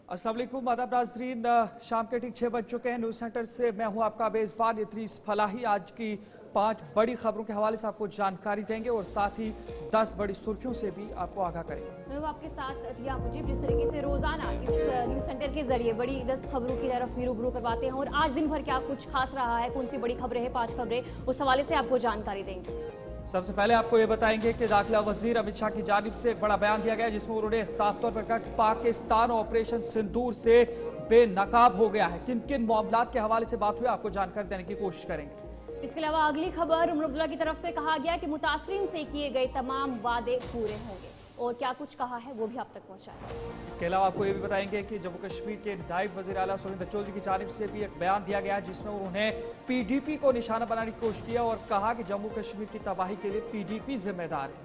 अस्सलाम वालेकुम आदाब नाज़रीन, शाम के ठीक 6 बज चुके हैं। न्यूज़ सेंटर से मैं हूं आपका मेज़बान इदरीस फलाही। आज की 5 बड़ी खबरों के हवाले से आपको जानकारी देंगे और साथ ही 10 बड़ी सुर्खियों से भी आपको आगाह करेंगे। मैं आपके साथ अतिया मुजीब, जिस तरीके से रोजाना इस न्यूज़ सेंटर के जरिए बड़ी 10 खबरों की तरफ भी रूबरू करवाते हैं और आज दिन भर क्या कुछ खास रहा है, कौन सी बड़ी खबरें हैं, 5 खबरें, उस हवाले से आपको जानकारी देंगे। सबसे पहले आपको ये बताएंगे कि दाखिला वजीर अमित शाह की जानिब से एक बड़ा बयान दिया गया जिसमें उन्होंने साफ तौर पर कहा कि पाकिस्तान ऑपरेशन सिंदूर से बेनकाब हो गया है। किन किन मामलात के हवाले से बात हुई आपको जानकारी देने की कोशिश करेंगे। इसके अलावा अगली खबर, उमर अब्दुल्ला की तरफ से कहा गया कि मुतासरीन से किए गए तमाम वादे पूरे होंगे और क्या कुछ कहा है वो भी आप तक पहुंचाएंगे। इसके अलावा आपको ये भी बताएंगे कि जम्मू कश्मीर के नायब वज़ीर आला सुरेंद्र चौधरी की जानिब से भी एक बयान दिया गया जिसमें उन्होंने पीडीपी को निशाना बनाने की कोशिश किया और कहा कि जम्मू कश्मीर की तबाही के लिए पीडीपी जिम्मेदार है।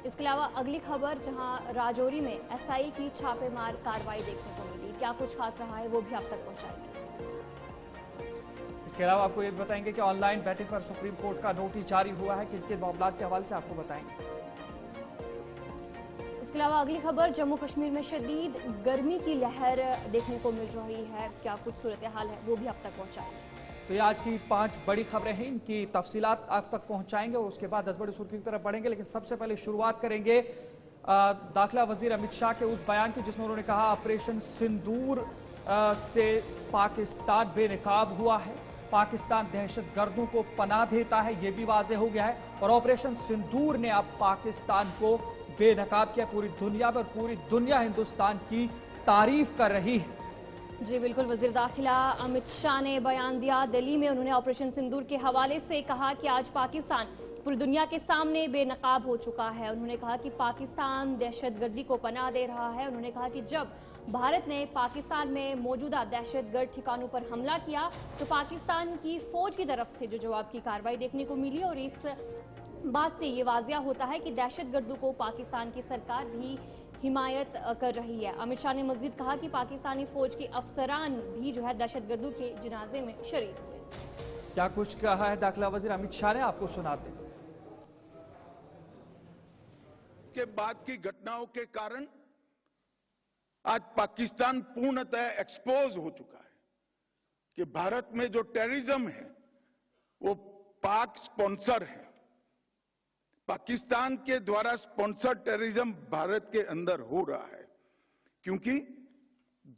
इसके अलावा अगली खबर, जहां राजौरी में एसआई की छापेमार कार्रवाई देखने को मिली, क्या कुछ खास रहा है वो भी आप तक पहुंचाएंगे। इसके अलावा आपको ये भी बताएंगे कि ऑनलाइन बैटिंग पर सुप्रीम कोर्ट का नोटिस जारी हुआ है। किन किन मामलात के हवाले से आपको बताएंगे। इसके अलावा अगली खबर, जम्मू कश्मीर में शदीद गर्मी की लहर देखने को मिल रही है, क्या कुछ सूरत हाल है वो भी आप तक पहुंचाएंगे। तो ये आज की 5 बड़ी खबरें हैं, इनकी तफसीलात आप तक पहुंचाएंगे और उसके बाद 10 बड़ी सुर्खियों की तरफ बढ़ेंगे। लेकिन सबसे पहले शुरुआत करेंगे दाखिला वजीर अमित शाह के उस बयान की जिसमें उन्होंने कहा ऑपरेशन सिंदूर से पाकिस्तान बेनकाब हुआ है, पाकिस्तान दहशतगर्दों को पनाह देता है, यह भी वाज़ेह हो गया है और ऑपरेशन सिंदूर ने अब पाकिस्तान को बेनकाब किया पूरी दुनिया में और पूरी दुनिया हिंदुस्तान की तारीफ कर रही है। जी बिल्कुल, वजीर दाखिला अमित शाह ने बयान दिया दिल्ली में। उन्होंने ऑपरेशन सिंदूर के हवाले से कहा कि आज पाकिस्तान पूरी दुनिया के सामने बेनकाब हो चुका है। उन्होंने कहा कि पाकिस्तान दहशतगर्दी को पनाह दे रहा है। उन्होंने कहा कि जब भारत ने पाकिस्तान में मौजूदा दहशतगर्द ठिकानों पर हमला किया तो पाकिस्तान की फौज की तरफ से जो जवाब की कार्रवाई देखने को मिली और इस बात से ये वाजिया होता है कि दहशतगर्दों को पाकिस्तान की सरकार भी हिमायत कर रही है। अमित शाह ने मजीद कहा कि पाकिस्तानी फौज के अफसरान भी जो है दहशतगर्दों के जनाजे में शरीक हुए। क्या कुछ कहा है दाखिला वजीर अमित शाह ने, आपको सुनाते हैं। के बाद की घटनाओं के कारण आज पाकिस्तान पूर्णतः एक्सपोज हो चुका है कि भारत में जो टेररिज्म है वो पाक स्पॉन्सर है। पाकिस्तान के द्वारा स्पॉन्सर टेररिज्म भारत के अंदर हो रहा है, क्योंकि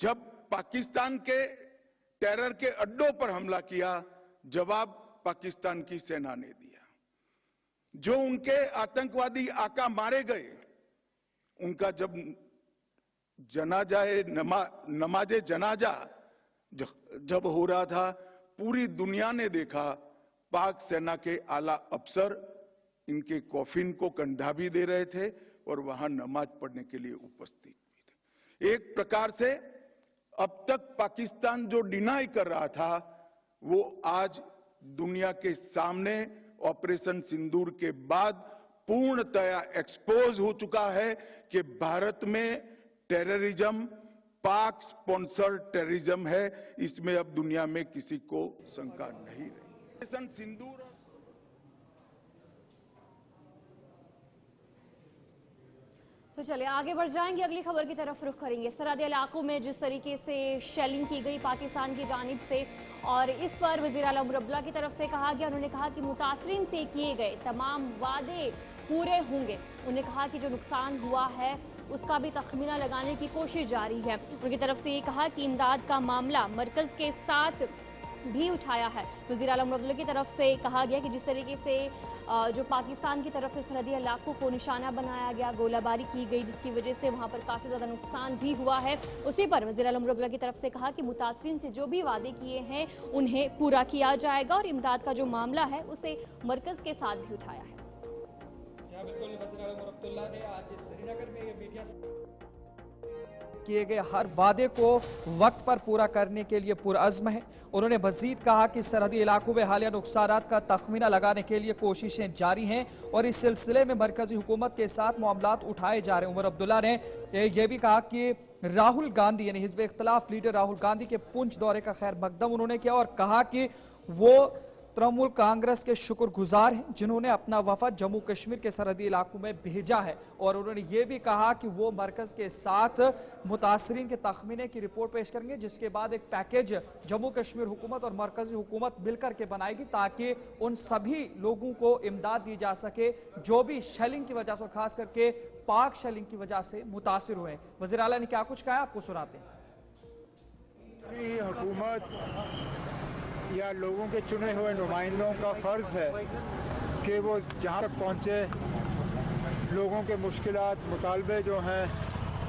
जब पाकिस्तान के टेरर के अड्डों पर हमला किया, जवाब पाकिस्तान की सेना ने दिया। जो उनके आतंकवादी आका मारे गए, उनका जब नमाजे जनाजा जब हो रहा था, पूरी दुनिया ने देखा पाक सेना के आला अफसर इनके कॉफिन को कंधा भी दे रहे थे और वहां नमाज पढ़ने के लिए उपस्थित भी थे। एक प्रकार से अब तक पाकिस्तान जो डिनाई कर रहा था वो आज दुनिया के सामने ऑपरेशन सिंदूर के बाद पूर्णतया एक्सपोज हो चुका है कि भारत में टेररिज्म पाक स्पॉन्सर टेररिज्म है। इसमें अब दुनिया में किसी को शंका नहीं रही। ऑपरेशन सिंदूर तो चलिए आगे बढ़ जाएंगे, अगली खबर की तरफ रुख करेंगे। सरहदी इलाकों में जिस तरीके से शेलिंग की गई पाकिस्तान की जानिब से और इस पर वज़ीर आला उमर अब्दुल्ला की तरफ से कहा गया, उन्होंने कहा कि मुतासरीन से किए गए तमाम वादे पूरे होंगे। उन्होंने कहा कि जो नुकसान हुआ है उसका भी तखमीना लगाने की कोशिश जारी है। उनकी तरफ से ये कहा कि इमदाद का मामला मरकज के साथ भी उठाया है। वज़ीर आला उमर अब्दुल्ला की तरफ से कहा गया कि जिस तरीके से जो पाकिस्तान की तरफ से सरहदी इलाकों को निशाना बनाया गया, गोलाबारी की गई जिसकी वजह से वहां पर काफ़ी ज़्यादा नुकसान भी हुआ है, उसी पर वज़ीर आला उमर अब्दुल्ला की तरफ से कहा कि मुतासरीन से जो भी वादे किए हैं उन्हें पूरा किया जाएगा और इमदाद का जो मामला है उसे मरकज़ के साथ भी उठाया है। बिल्कुल, वज़ीर आला उमर अब्दुल्ला ने आज श्रीनगर में मीडिया किए गए हर वादे को वक्त पर पूरा करने के लिए पुरअज़्म है। उन्होंने मजीद कहा कि सरहदी इलाकों में हालिया नुकसानात का तखमीना लगाने के लिए कोशिशें जारी हैं और इस सिलसिले में मरकजी हुकूमत के साथ मामलात उठाए जा रहे हैं। उमर अब्दुल्ला ने यह भी कहा कि राहुल गांधी यानी हिज़्ब इख्तिलाफ लीडर राहुल गांधी के पुंछ दौरे का खैर मकदम उन्होंने किया और कहा कि वो तृणमूल कांग्रेस के शुक्रगुजार हैं जिन्होंने अपना वफद जम्मू कश्मीर के सरहदी इलाकों में भेजा है और उन्होंने ये भी कहा कि वो मरकज के साथ मुतासरीन के तखमीने की रिपोर्ट पेश करेंगे, जिसके बाद एक पैकेज जम्मू कश्मीर हुकूमत और मरकजी हुकूमत मिलकर के बनाएगी ताकि उन सभी लोगों को इमदाद दी जा सके जो भी शेलिंग की वजह से, खास करके पाक शेलिंग की वजह से मुतासिर हुए। वज़ीर आला ने क्या कुछ कहा, आपको सुनाते हैं। हुकूमत या लोगों के चुने हुए नुमाइंदों का फ़र्ज़ है कि वो जहाँ तक पहुँचे, लोगों के मुश्किलात मुतालबे जो हैं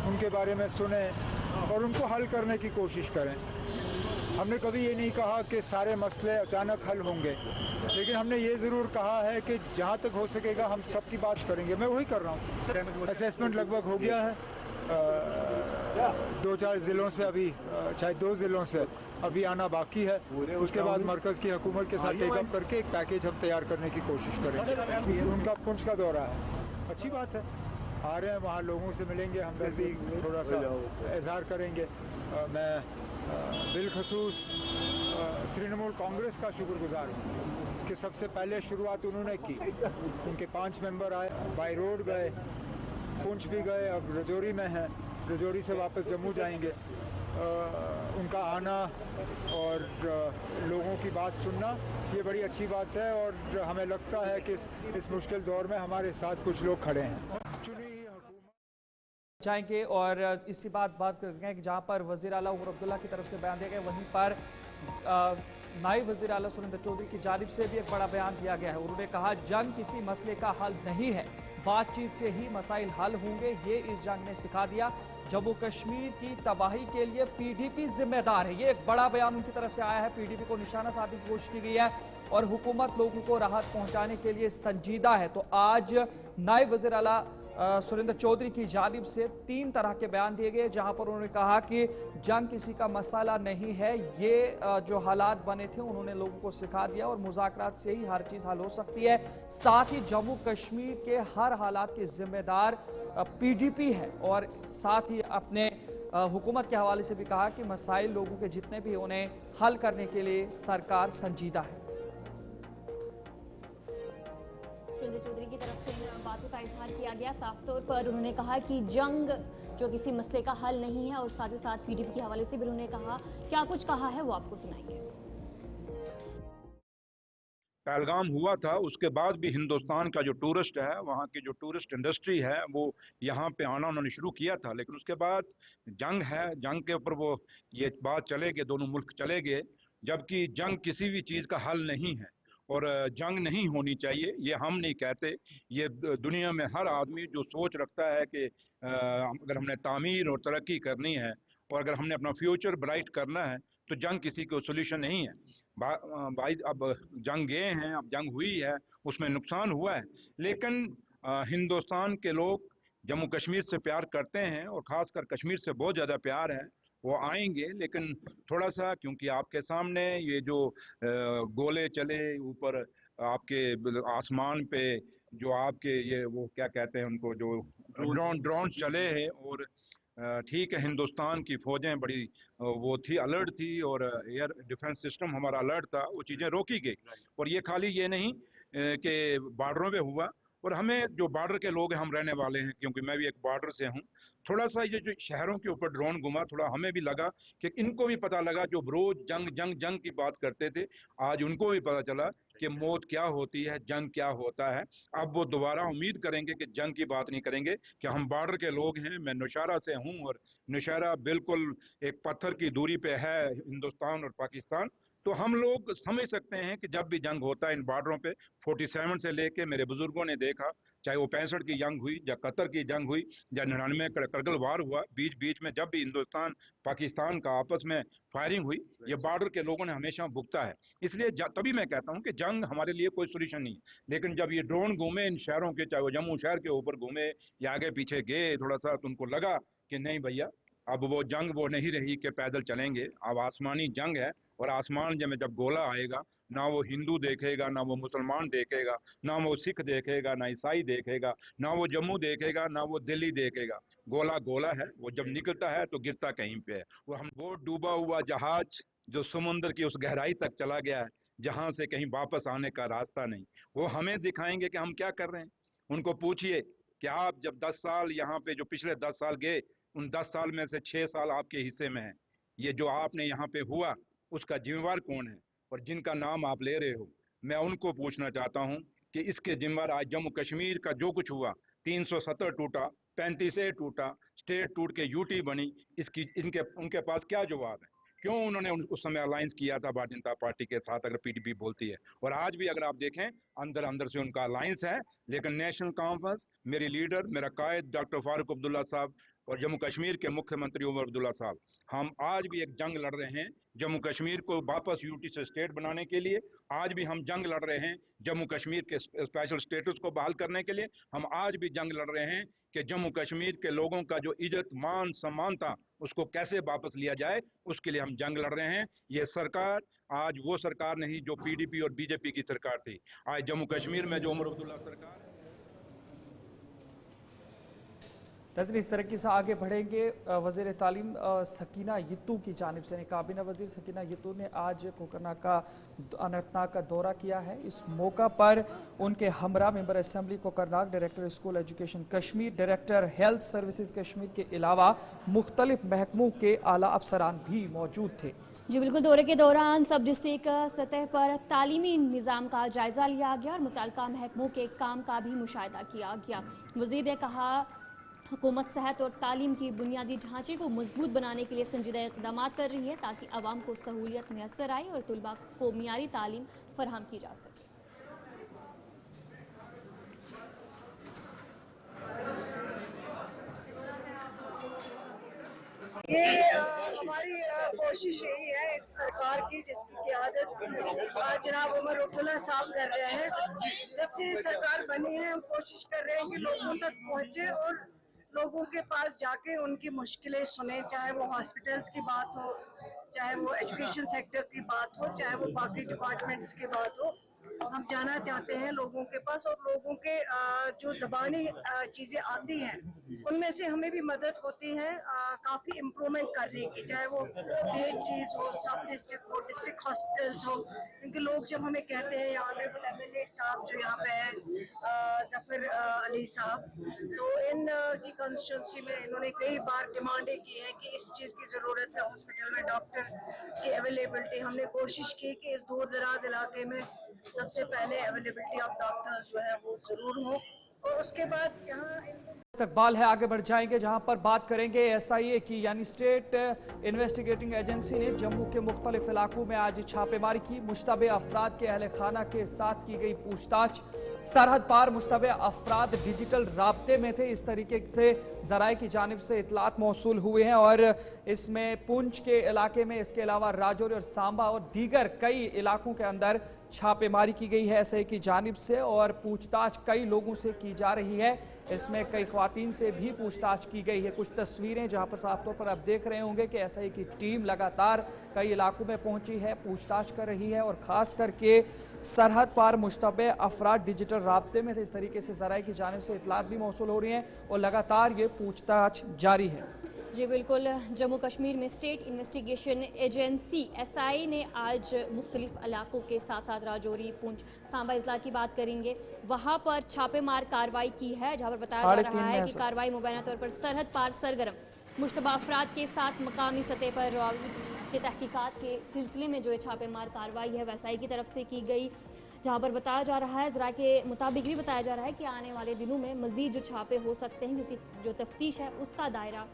उनके बारे में सुने और उनको हल करने की कोशिश करें। हमने कभी ये नहीं कहा कि सारे मसले अचानक हल होंगे, लेकिन हमने ये ज़रूर कहा है कि जहाँ तक हो सकेगा हम सबकी बात करेंगे। मैं वही कर रहा हूँ। असेसमेंट लगभग हो गया है, 2-4 ज़िलों से अभी, शायद 2 ज़िलों से अभी आना बाकी है। उसके बाद मरकज़ की हुकूमत के साथ टेकअप करके एक पैकेज हम तैयार करने की कोशिश करेंगे। उनका पुंछ का दौरा है, अच्छी बात है, आ रहे हैं, वहाँ लोगों से मिलेंगे, हमदर्दी थोड़ा सा इजहार करेंगे। मैं बिलखसूस तृणमूल कांग्रेस का शुक्रगुजार हूँ कि सबसे पहले शुरुआत उन्होंने की। उनके 5 मेंबर आए, बाई रोड गए, पुंछ भी गए, अब रजौरी में हैं, रजौरी से वापस जम्मू जाएंगे। उनका आना और लोगों की बात सुनना ये बड़ी अच्छी बात है और हमें लगता है कि इस मुश्किल दौर में हमारे साथ कुछ लोग खड़े हैं। चुनी हुई हुकूमत जाएंगे और इसी बात करेंगे कि जहां पर वज़ीर आला उमर अब्दुल्ला की तरफ से बयान दिया गया, वहीं पर नायब वज़ीर आला सुरेंद्र चौधरी की जानिब से भी एक बड़ा बयान दिया गया है। उन्होंने कहा जंग किसी मसले का हल नहीं है, बातचीत से ही मसाइल हल होंगे, ये इस जंग ने सिखा दिया। जम्मू कश्मीर की तबाही के लिए पीडीपी जिम्मेदार है, ये एक बड़ा बयान उनकी तरफ से आया है। पीडीपी को निशाना साधने की कोशिश की गई है और हुकूमत लोगों को राहत पहुंचाने के लिए संजीदा है। तो आज नायब वज़ीर आला सुरेंद्र चौधरी की जानिब से 3 तरह के बयान दिए गए, जहां पर उन्होंने कहा कि जंग किसी का मसला नहीं है, ये जो हालात बने थे उन्होंने लोगों को सिखा दिया और मुज़ाकरात से ही हर चीज़ हल हो सकती है। साथ ही जम्मू कश्मीर के हर हालात की जिम्मेदार पीडीपी है और साथ ही अपने हुकूमत के हवाले से भी कहा कि मसाइल लोगों के जितने भी उन्हें हल करने के लिए सरकार संजीदा है। सुरेंद्र चौधरी की तरफ से इन बातों का इजहार किया गया। साफ तौर पर उन्होंने कहा कि जंग जो किसी मसले का हल नहीं है और साथ ही साथ पीडीपी के हवाले से भी उन्होंने कहा, क्या कुछ कहा है वो आपको सुनाएंगे। पहलगाम हुआ था, उसके बाद भी हिंदुस्तान का जो टूरिस्ट है, वहाँ की जो टूरिस्ट इंडस्ट्री है, वो यहाँ पे आना उन्होंने शुरू किया था। लेकिन उसके बाद जंग है, जंग के ऊपर वो ये बात चले गए, दोनों मुल्क चले गए, जबकि जंग किसी भी चीज़ का हल नहीं है और जंग नहीं होनी चाहिए। ये हम नहीं कहते, ये दुनिया में हर आदमी जो सोच रखता है कि अगर हमने तामीर और तरक्की करनी है और अगर हमने अपना फ्यूचर ब्राइट करना है तो जंग किसी को सोल्यूशन नहीं है। भाई अब जंग गए हैं, अब जंग हुई है, उसमें नुकसान हुआ है, लेकिन हिंदुस्तान के लोग जम्मू कश्मीर से प्यार करते हैं और ख़ासकर कश्मीर से बहुत ज़्यादा प्यार है। वो आएंगे, लेकिन थोड़ा सा, क्योंकि आपके सामने ये जो गोले चले ऊपर आपके आसमान पे, जो आपके ये वो क्या कहते हैं उनको, जो ड्रोन चले हैं, और ठीक है हिंदुस्तान की फौजें बड़ी वो थी, अलर्ट थी और एयर डिफेंस सिस्टम हमारा अलर्ट था, वो चीज़ें रोकी गई। और ये खाली ये नहीं कि बॉर्डरों पे हुआ, और हमें जो बॉर्डर के लोग हैं, हम रहने वाले हैं, क्योंकि मैं भी एक बॉर्डर से हूँ, थोड़ा सा ये जो शहरों के ऊपर ड्रोन घुमा, थोड़ा हमें भी लगा कि इनको भी पता लगा, जो रोज जंग जंग जंग की बात करते थे, आज उनको भी पता चला कि मौत क्या होती है, जंग क्या होता है। अब वो दोबारा उम्मीद करेंगे कि जंग की बात नहीं करेंगे, कि हम बॉर्डर के लोग हैं। मैं नौशहरा से हूँ और नौशहरा बिल्कुल एक पत्थर की दूरी पे है हिंदुस्तान और पाकिस्तान, तो हम लोग समझ सकते हैं कि जब भी जंग होता है इन बॉर्डरों पे, 47 से लेके मेरे बुजुर्गों ने देखा, चाहे वो 65 की जंग हुई या कतर की जंग हुई या 99 करगिल वार हुआ, बीच बीच में जब भी हिंदुस्तान पाकिस्तान का आपस में फायरिंग हुई, ये बॉर्डर के लोगों ने हमेशा भुगता है। इसलिए तभी मैं कहता हूँ कि जंग हमारे लिए कोई सोल्यूशन नहीं है। लेकिन जब ये ड्रोन घूमे इन शहरों के, चाहे वो जम्मू शहर के ऊपर घूमे या आगे पीछे गए थोड़ा सा, तो उनको लगा कि नहीं भैया, अब वो जंग वो नहीं रही कि पैदल चलेंगे, अब आसमानी जंग है। और आसमान जब गोला आएगा, ना वो हिंदू देखेगा, ना वो मुसलमान देखेगा, ना वो सिख देखेगा, ना ईसाई देखेगा, ना वो जम्मू देखेगा, ना वो दिल्ली देखेगा। गोला गोला है, वो जब निकलता है तो गिरता कहीं पे है। वो डूबा हुआ जहाज जो समुद्र की उस गहराई तक चला गया है, जहां से कहीं वापस आने का रास्ता नहीं। वो हमें दिखाएंगे कि हम क्या कर रहे हैं। उनको पूछिए कि आप जब 10 साल यहाँ पे जो पिछले 10 साल गए, उन 10 साल में से 6 साल आपके हिस्से में है, ये जो आपने यहाँ पे हुआ उसका जिम्मेवार कौन है? और जिनका नाम आप ले रहे हो, मैं उनको पूछना चाहता हूँ कि इसके जिम्मेवार आज जम्मू कश्मीर का जो कुछ हुआ, 370 टूटा, 35A टूटा, स्टेट टूट के यूटी बनी, इसकी इनके उनके पास क्या जवाब है? क्यों उन्होंने उस समय अलायंस किया था भारतीय जनता पार्टी के साथ, अगर पीडीपी बोलती है? और आज भी अगर आप देखें, अंदर अंदर से उनका अलायंस है, लेकिन नेशनल कॉन्फ्रेंस, मेरी लीडर, मेरा कायद डॉक्टर फारूक अब्दुल्ला साहब और जम्मू कश्मीर के मुख्यमंत्री उमर अब्दुल्ला साहब, हम आज भी एक जंग लड़ रहे हैं जम्मू कश्मीर को वापस यूटी से स्टेट बनाने के लिए। आज भी हम जंग लड़ रहे हैं जम्मू कश्मीर के स्पेशल स्टेटस को बहाल करने के लिए। हम आज भी जंग लड़ रहे हैं कि जम्मू कश्मीर के लोगों का जो इज्जत मान सम्मान था उसको कैसे वापस लिया जाए, उसके लिए हम जंग लड़ रहे हैं। ये सरकार आज वो सरकार नहीं जो पीडीपी और बीजेपी की सरकार थी। आज जम्मू कश्मीर में जो उमर अब्दुल्ला सरकार है, नज़र इस तरीके से आगे बढ़ेंगे। वज़ीर तालीम सकीना यत्तू की जानिब से काबीना वज़ीर सकीना यत्तू ने आज कोकरनाग का अनंतनाग का दौरा किया है। इस मौका पर उनके हमरा member assembly Kokernag, director school education Kashmir, director health services Kashmir के अलावा मुख्तलिफ महकमों के आला अफसरान भी मौजूद थे। जी बिल्कुल, दौरे के दौरान सब डिस्ट्रिक्ट सतह पर तालीमी निज़ाम का जायजा लिया गया और मुतल्लिका महकमों के काम का भी मुशाहिदा किया गया। वज़ीर ने कहा हुकूमत सेहत और तालीम की बुनियादी ढांचे को मजबूत बनाने के लिए संजीदा इक़दाम कर रही है ताकि आवाम को सहूलियत मैसर आए और तुलबा को मियारी तालीम फराहम की जा सके। ये हमारी कोशिश यही है इस सरकार की, जिसकी क़यादत जनाब उमर अब्दुल्ला साहब कर रहे हैं। जब से सरकार बनी है हम कोशिश कर रहे हैं कि लोगों तक पहुंचे और लोगों के पास जाके उनकी मुश्किलें सुने, चाहे वो हॉस्पिटल्स की बात हो, चाहे वो एजुकेशन सेक्टर की बात हो, चाहे वो बाकी डिपार्टमेंट्स की बात हो। हम जाना चाहते हैं लोगों के पास और लोगों के जो ज़बानी चीज़ें आती हैं उनमें से हमें भी मदद होती है काफ़ी इम्प्रूवमेंट करने की, चाहे वो DHCs हो, सब डिस्ट्रिक्ट हो, डिस्ट्रिक्ट हॉस्पिटल्स हो। क्योंकि लोग जब हमें कहते हैं ऑनरेबल MLA साहब जो यहाँ पे हैं ज़फ़र अली साहब, तो इन की कंस्टिट्यूंसी में इन्होंने कई बार डिमांडें की हैं कि इस चीज़ की ज़रूरत है, हॉस्पिटल में डॉक्टर की अवेलेबिलिटी। हमने कोशिश की कि इस दूर दराज इलाके में सबसे पहले अवेलेबिलिटी ऑफ डॉक्टर्स जो है वो जरूर हो और उसके बाद जहाँ इस्तकबाल है। आगे बढ़ जाएंगे जहां पर बात करेंगे SIA की, यानी स्टेट इन्वेस्टिगेटिंग एजेंसी ने जम्मू के मुख्तलिफ इलाकों में आज छापेमारी की। मुश्तबे अफराद के अहल खाना के साथ की गई पूछताछ। सरहद पार मुश्तबे अफराद डिजिटल राब्ते में थे, इस तरीके से ज़राए की जानिब से इतलात मौसूल हुए हैं और इसमें पुंछ के इलाके में, इसके अलावा राजौरी और सांबा और दीगर कई इलाकों के अंदर छापेमारी की गई है SIA की जानिब से और पूछताछ कई लोगों से की जा रही है। इसमें कई ख्वातीन से भी पूछताछ की गई है। कुछ तस्वीरें जहां पर साफ तौर पर आप देख रहे होंगे कि SIA की टीम लगातार कई इलाकों में पहुंची है, पूछताछ कर रही है और ख़ास करके सरहद पार मुश्तबे अफराद डिजिटल राब्ते में थे, इस तरीके से ज़राए की जानिब से इतलात भी मौसूल हो रही हैं और लगातार ये पूछताछ जारी है। जी बिल्कुल, जम्मू कश्मीर में स्टेट इन्वेस्टिगेशन एजेंसी SIA ने आज मुख्तलिफ इलाकों के साथ साथ राजौरी, पुंछ, सांबा अजला की बात करेंगे, वहाँ पर छापेमार कार्रवाई की है, जहाँ पर बताया जा रहा है कि कार्रवाई मुबैना तौर पर सरहद पार सरगर्म मुश्तबा अफराद के साथ मकामी सतह पर के तहकीकात के सिलसिले में जो है छापेमार कार्रवाई है SIA की तरफ से की गई, जहाँ पर बताया जा रहा है, ज़रा के मुताबिक भी बताया जा रहा है कि आने वाले दिनों में मज़ीद जो छापे हो सकते हैं क्योंकि जो तफ्तीश है उसका दायरा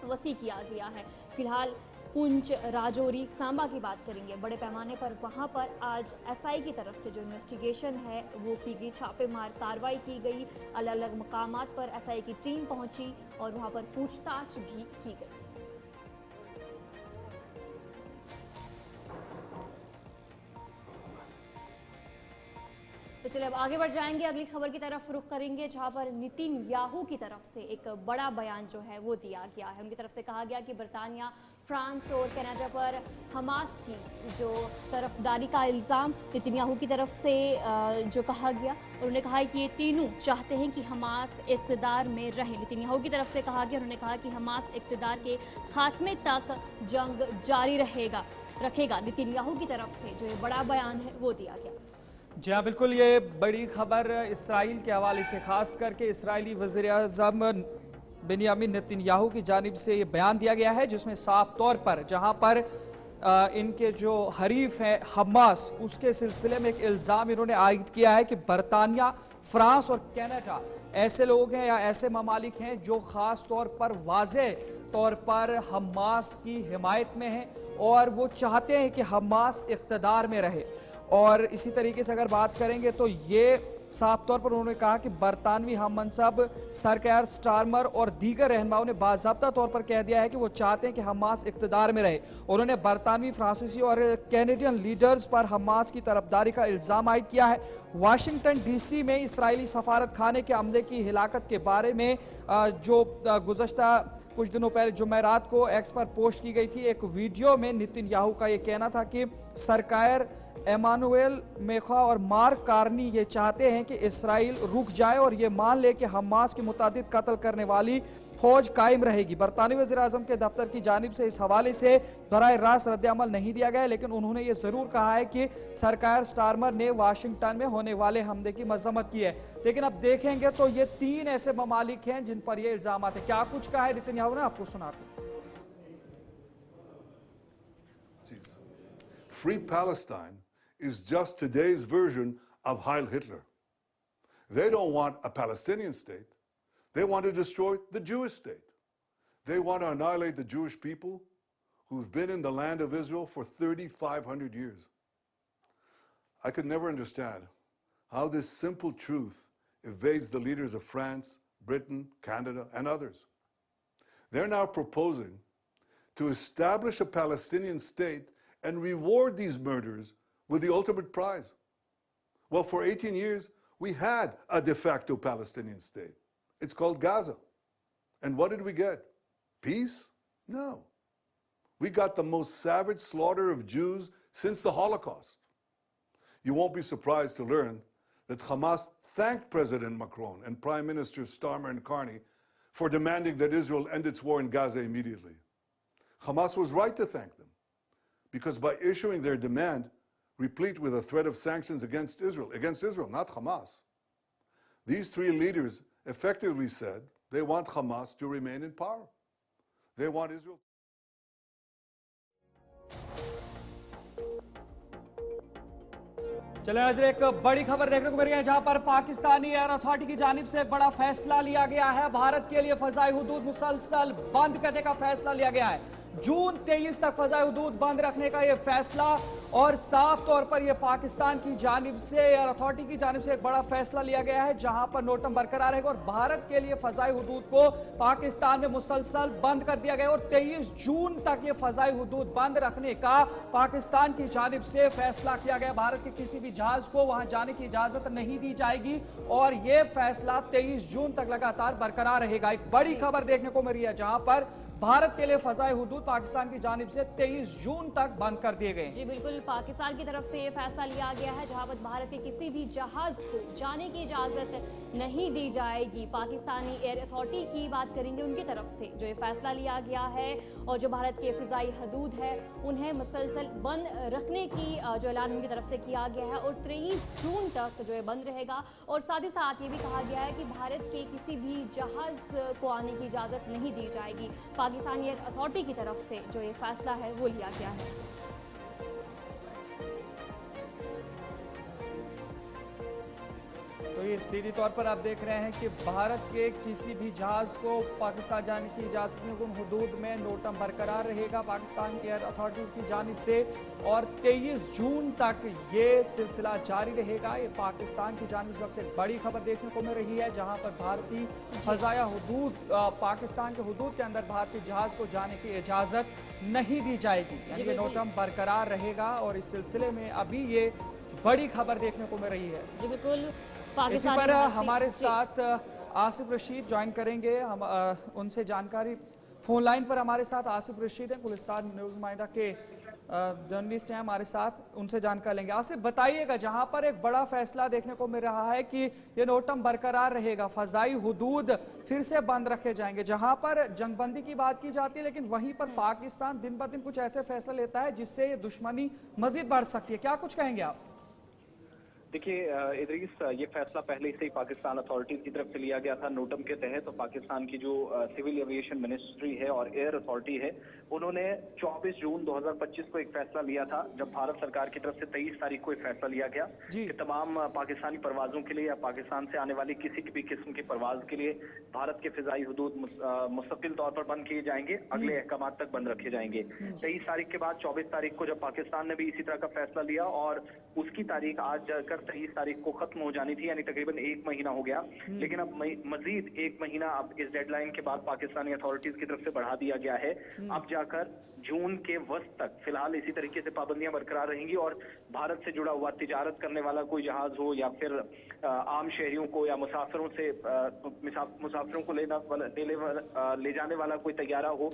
वसी किया गया है। फिलहाल पुंछ, राजौरी, सांबा की बात करेंगे, बड़े पैमाने पर वहाँ पर आज SIA की तरफ से जो इन्वेस्टिगेशन है वो की गई, छापेमार कार्रवाई की गई, अलग अलग मकामात पर SIA की टीम पहुंची और वहाँ पर पूछताछ भी की गई। तो चलिए अब आगे बढ़ जाएंगे, अगली खबर की तरफ रुख करेंगे जहां पर नेतन्याहू की तरफ से एक बड़ा बयान जो है वो दिया गया है। उनकी तरफ से कहा गया कि बरतानिया, फ्रांस और कनाडा पर हमास की जो तरफदारी का इल्ज़ाम नेतन्याहू की तरफ से जो कहा गया, उन्होंने कहा कि ये तीनों चाहते हैं कि हमास इक़्तिदार में रहे। नेतन्याहू की तरफ से कहा गया, उन्होंने कहा कि हमास इक़्तिदार के खात्मे तक जंग जारी रहेगा। रखेगा। नेतन्याहू की तरफ से जो ये बड़ा बयान है वो दिया गया। जी हाँ, बिल्कुल, ये बड़ी खबर इसराइल के हवाले से, खास करके इसराइली वज़ीर-ए-आज़म बेंयामिन नेतन्याहू की जानिब से ये बयान दिया गया है, जिसमें साफ तौर पर जहां पर इनके जो हरीफ हैं हमास, उसके सिलसिले में एक इल्ज़ाम इन्होंने आयद किया है कि बरतानिया, फ्रांस और कनाडा ऐसे लोग हैं या ऐसे ममालिक हैं जो ख़ास तौर पर वाज़े तौर पर हमास की हिमायत में हैं और वो चाहते हैं कि हमास इक़्तिदार में रहे। और इसी तरीके से अगर बात करेंगे तो ये साफ तौर पर उन्होंने कहा कि बरतानवी हम मनसब सर केयर स्टारमर और दीगर रहनुमाओं ने बाज़ाब्ता तौर पर कह दिया है कि वो चाहते हैं कि हमास इक़्तिदार में रहे। उन्होंने बरतानवी, फ्रांसीसी और कैनेडियन लीडर्स पर हमास की तरफदारी का इल्ज़ाम आयद किया है। वाशिंगटन DC में इसराइली सफारत खाने के अमले की हिलाकत के बारे में जो गुज़श्ता कुछ दिनों पहले जुमेरात को एक्स पर पोस्ट की गई थी, एक वीडियो में नेतन्याहू का ये कहना था कि सरकार एमानुएल मेखा और मार्क कार्नी ये चाहते हैं कि इसराइल रुक जाए और ये मान ले कि हमास की मुतादिद कत्ल करने वाली फौज कायम रहेगी। बरतानवी वज़ीर-ए-आज़म के दफ्तर की जानिब से इस हवाले से बराह रास्त रद्द-ए-अमल नहीं दिया गया, लेकिन उन्होंने ये जरूर कहा है कि सरकार स्टारमर ने वाशिंगटन में होने वाले हमले की मजम्मत की है। लेकिन अब देखेंगे तो ये 3 ऐसे ममालिक हैं जिन पर ये इल्जाम है। क्या कुछ कहा है नेतन्याहू ने, आपको सुनाते हैं। Free Palestine is just today's version of Heil Hitler. They don't want a Palestinian state. They want to destroy the Jewish state. They want to annihilate the Jewish people who've been in the land of Israel for 3,500 years. I could never understand how this simple truth evades the leaders of France, Britain, Canada, and others. They're now proposing to establish a Palestinian state and reward these murderers with the ultimate prize. Well, for 18 years, we had a de facto Palestinian state. It's called Gaza. And what did we get? Peace? No. We got the most savage slaughter of Jews since the Holocaust. You won't be surprised to learn that Hamas thanked President Macron and Prime Minister Starmer and Carney for demanding that Israel end its war in Gaza immediately. Hamas was right to thank them, because by issuing their demand, replete with a threat of sanctions against Israel, not Hamas, these 3 leaders effectively said they want Hamas to remain in power. They want Israel. चले नजर एक बड़ी खबर देखने को मिल रही है, जहां पर पाकिस्तानी एयर अथॉरिटी की जानिब से एक बड़ा फैसला लिया गया है। भारत के लिए फजाई हुदूद मुसलसल बंद करने का फैसला लिया गया है। जून 23 तक फजाई हुदूद बंद रखने का यह फैसला, और साफ तौर पर यह पाकिस्तान की जानिब से, एयर अथॉरिटी की जानिब से एक बड़ा फैसला लिया गया है, जहां पर नोटम बरकरार रहेगा और भारत के लिए फजाई हुदूद को पाकिस्तान में मुसलसल बंद कर दिया गया। और 23 जून तक ये फजाई हुदूद बंद रखने का पाकिस्तान की जानिब से फैसला किया गया। भारत के किसी भी जहाज को वहां जाने की इजाजत नहीं दी जाएगी और यह फैसला 23 जून तक लगातार बरकरार रहेगा। एक बड़ी खबर देखने को मिल रही है, जहां पर भारत के लिए फजाई हुदूद पाकिस्तान की जानिब से 23 जून तक बंद कर दिए गए। जी बिल्कुल, पाकिस्तान की तरफ से ये फैसला लिया गया है, जहां पर भारत के किसी भी जहाज को जाने की इजाजत नहीं दी जाएगी। पाकिस्तानी एयर अथॉरिटी की बात करेंगे, उनकी तरफ से जो ये फैसला लिया गया है और जो भारत के फिजाई हदूद है उन्हें मुसलसल बंद रखने की जो ऐलान उनकी तरफ से किया गया है और 23 जून तक जो है बंद रहेगा। और साथ ही साथ ये भी कहा गया है कि भारत के किसी भी जहाज को आने की इजाजत नहीं दी जाएगी। पाकिस्तानी एयर अथॉरिटी की तरफ से जो ये फैसला है वो लिया गया है। तो ये सीधी तौर पर आप देख रहे हैं कि भारत के किसी भी जहाज को पाकिस्तान जाने की इजाजत नहीं होगी। हुदूद में नोटम बरकरार रहेगा पाकिस्तान एयर अथॉरिटीज की जानिब से और 23 जून तक ये सिलसिला जारी रहेगा। ये पाकिस्तान की जानिब से वक्त एक बड़ी खबर देखने को मिल रही है, जहां पर भारतीय फजाया हुदूद, पाकिस्तान के हुदूद के अंदर भारतीय जहाज को जाने की इजाजत नहीं दी जाएगी, यानी ये नोटम बरकरार रहेगा। और इस सिलसिले में अभी ये बड़ी खबर देखने को मिल रही है। जी बिल्कुल, इसी पर हमारे साथ आसिफ रशीद ज्वाइन करेंगे, हम उनसे जानकारी। फोन लाइन पर हमारे साथ आसिफ रशीद हैं, गुलिस्तान न्यूज़ नुमाइंदा के जर्नलिस्ट हैं हमारे साथ, उनसे जानकारी लेंगे। आसिफ बताइएगा, जहां पर एक बड़ा फैसला देखने को मिल रहा है कि ये नोटम बरकरार रहेगा, फजाई हुदूद फिर से बंद रखे जाएंगे, जहां पर जंगबंदी की बात की जाती है, लेकिन वहीं पर पाकिस्तान दिन ब दिन कुछ ऐसे फैसले लेता है जिससे ये दुश्मनी मजीद बढ़ सकती है। क्या कुछ कहेंगे आप? देखिए इदरीस, ये फैसला पहले से ही पाकिस्तान अथॉरिटीज की तरफ से लिया गया था। नोटम के तहत तो पाकिस्तान की जो सिविल एविएशन मिनिस्ट्री है और एयर अथॉरिटी है, उन्होंने 24 जून 2025 को एक फैसला लिया था, जब भारत सरकार की तरफ से 23 तारीख को एक फैसला लिया गया कि तमाम पाकिस्तानी परवाजों के लिए या पाकिस्तान से आने वाली किसी भी किस्म की परवाज के लिए भारत के फिजाई हुदूद मुस्तकिल तौर पर बंद किए जाएंगे, अगले अहकाम तक बंद रखे जाएंगे। 23 तारीख के बाद 24 तारीख को जब पाकिस्तान ने भी इसी तरह का फैसला लिया और उसकी तारीख आज जाकर 23 तारीख को खत्म हो जानी थी, यानी तकरीबन 1 महीना हो गया। लेकिन अब मजीद 1 महीना अब इस डेडलाइन के बाद पाकिस्तानी अथॉरिटीज की तरफ से बढ़ा दिया गया है। अब जाकर जून के वस्त तक फिलहाल इसी तरीके से पाबंदियां बरकरार रहेंगी और भारत से जुड़ा हुआ तिजारत करने वाला कोई जहाज हो या फिर आम शहरियों को या मुसाफिरों से मुसाफिरों को ले जाने वाला कोई तैयारा हो,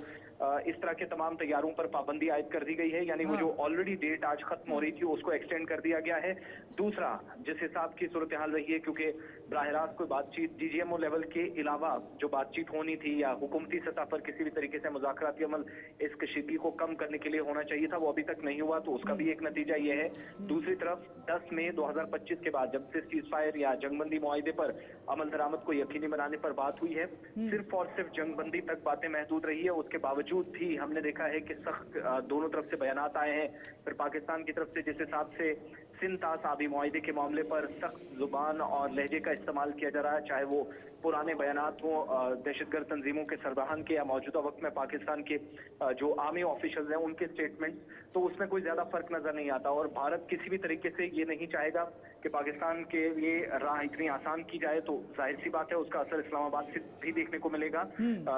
इस तरह के तमाम तैयारों पर पाबंदी आयद कर दी गई है। यानी वो जो ऑलरेडी डेट आज खत्म हो रही थी उसको एक्सटेंड कर दिया गया है। दूसरा, जिस हिसाब की सूरत हाल रही है, क्योंकि बराह रास्त कोई बातचीत DGMO लेवल के अलावा जो बातचीत होनी थी या हुकूमती सतह पर किसी भी तरीके से मुज़ाकराती अमल इस कशीदगी को कम करने के लिए होना चाहिए था, वो अभी तक नहीं हुआ, तो उसका भी एक नतीजा ये है। दूसरी तरफ 10 मई 2025 के बाद जब से सीज फायर या जंगबंदी मुआहिदे पर अमल दरामद को यकीनी बनाने पर बात हुई है, सिर्फ और सिर्फ जंगबंदी तक बातें महदूद रही है। उसके बावजूद भी हमने देखा है कि सख्त दोनों तरफ से बयानात आए हैं। फिर पाकिस्तान की तरफ से जिस हिसाब से सिंध आबी मुआहिदे के मामले पर सख्त जुबान और लहजे का इस्तेमाल किया जा रहा है, चाहे वो पुराने बयानात हो दहशतगर्द तंजीमों के सरबराहान के या मौजूदा वक्त में पाकिस्तान के जो आर्मी ऑफिशियल्स हैं उनके स्टेटमेंट, तो उसमें कोई ज्यादा फर्क नजर नहीं आता। और भारत किसी भी तरीके से ये नहीं चाहेगा कि पाकिस्तान के लिए राह इतनी आसान की जाए, तो जाहिर सी बात है उसका असर इस्लामाबाद से भी देखने को मिलेगा।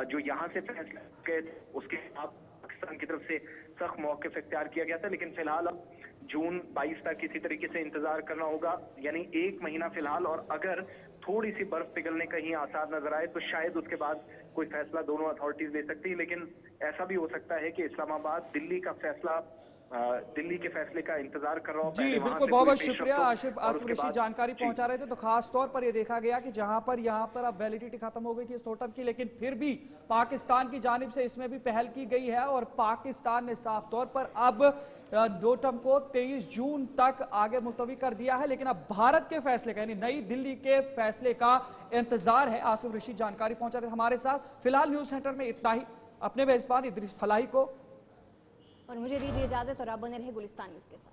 जो यहाँ से फैसले उसके बाद पाकिस्तान की तरफ से सख्त मौक़िफ़ इख्तियार किया गया था, लेकिन फिलहाल अब जून 22 तक किसी तरीके से इंतजार करना होगा, यानी 1 महीना फिलहाल। और अगर थोड़ी सी बर्फ पिघलने कहीं आसार नजर आए तो शायद उसके बाद कोई फैसला दोनों अथॉरिटीज ले सकती है। लेकिन ऐसा भी हो सकता है कि इस्लामाबाद दिल्ली के फैसले का इंतजार कर रहा हूं। जी बिल्कुल, बहुत बहुत शुक्रिया आसिफ रशीद जानकारी पहुंचा रहे थे। तो खास तौर पर ये देखा गया कि जहां पर यहाँ पर अब वैलिडिटी खत्म हो गई थी इस नोटम की, लेकिन फिर भी पाकिस्तान की जानिब से इसमें भी पहल की गई है और पाकिस्तान ने साफ तौर पर अब नोटम को 23 जून तक आगे मुलतवी कर दिया है। लेकिन अब भारत के फैसले का यानी नई दिल्ली के फैसले का इंतजार है। आसिफ रशीद जानकारी पहुंचा रहे थे हमारे साथ। फिलहाल न्यूज सेंटर में इतना ही। अपने मेजबान इदरीस फलाही को और मुझे दीजिए इजाजत और आप बने रहे गुलिस्तान न्यूज़ के साथ।